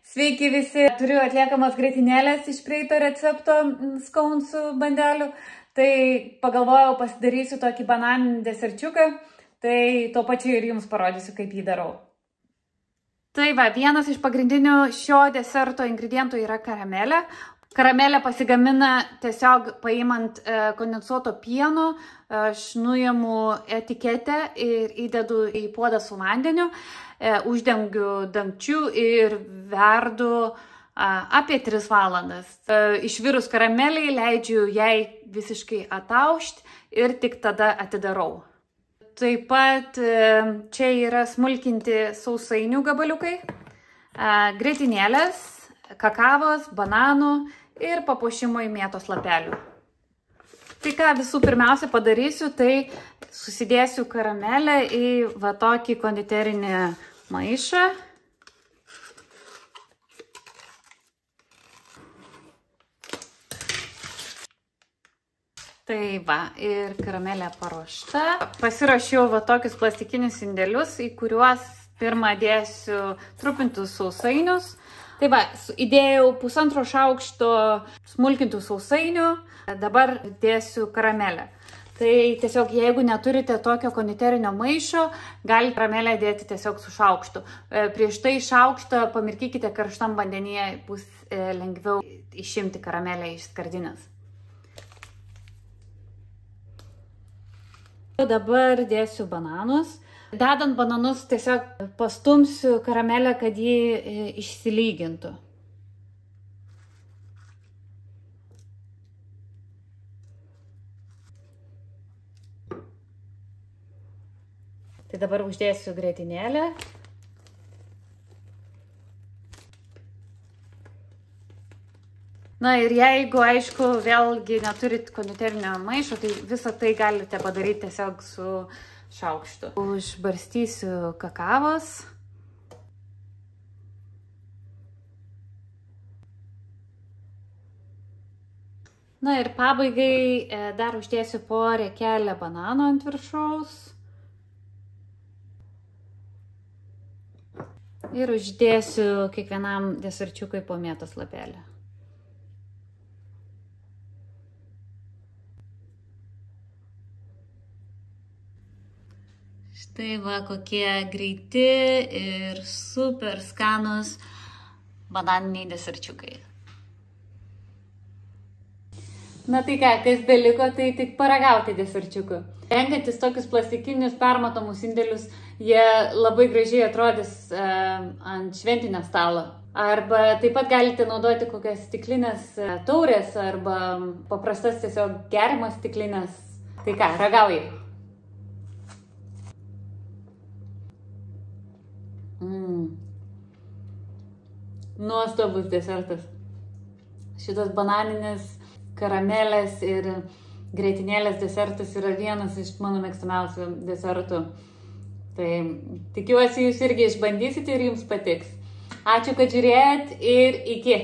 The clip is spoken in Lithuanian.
Sveiki visi, turiu atliekamas grietinėlės iš praeito recepto skaunsų bandelių. Tai pagalvojau, pasidarysiu tokį bananinį deserčiuką, tai tuo pačiu ir jums parodysiu, kaip jį darau. Tai va, vienas iš pagrindinių šio deserto ingredientų yra karamelė. Karamelę pasigamina tiesiog paimant kondensuoto pieno, aš nuimu etiketę ir įdedu į puodą su vandeniu, uždengiu dangčiu ir verdu apie 3 valandas. Išvirus karameliai leidžiu jai visiškai ataušti ir tik tada atidarau. Taip pat čia yra smulkinti sausainių gabaliukai, grietinėlės, kakavos, bananų ir papuošimui mėtos lapelių. Tai ką visų pirmiausia padarysiu, tai susidėsiu karamelę į va tokį konditerinį maišą. Tai va, ir karamelė paruošta. Pasirašiau va tokius plastikinius indelius, į kuriuos pirmą dėsiu trupintus sausainius. Tai va, įdėjau 1,5 šaukšto smulkintų sausainių, dabar dėsiu karamelę. Tai tiesiog, jeigu neturite tokio konditerinio maišo, galite karamelę dėti tiesiog su šaukštu. Prieš tai šaukštą pamirkykite karštam vandenyje, bus lengviau išimti karamelę iš skardinės. Dabar dėsiu bananus. Dedant bananus tiesiog pastumsiu karamelę, kad ji išsilygintų. Tai dabar uždėsiu grietinėlę. Na ir jeigu, aišku, vėlgi neturit konditerinio maišo, tai visą tai galite padaryti tiesiog su šaukštu. Užbarstysiu kakavos. Na ir pabaigai dar uždėsiu po riekelę banano ant viršaus. Ir uždėsiu kiekvienam deserčiukui po mėtos lapelį. Štai va, kokie greiti ir super skanus bananiniai deserčiukai. Na tai ką, kas beliko, tai tik paragauti deserčiukų. Renkantis tokius plastikinius permatomus indelius, jie labai gražiai atrodys ant šventinio stalo. Arba taip pat galite naudoti kokias stiklinės taurės arba paprastas tiesiog geriamas stiklinės. Tai ką, ragauji. Nuostabus desertas. Šitas bananinis karamelės ir grietinėlės desertas yra vienas iš mano mėgstamiausių desertų. Tai tikiuosi, jūs irgi išbandysite ir jums patiks. Ačiū, kad žiūrėjot ir iki.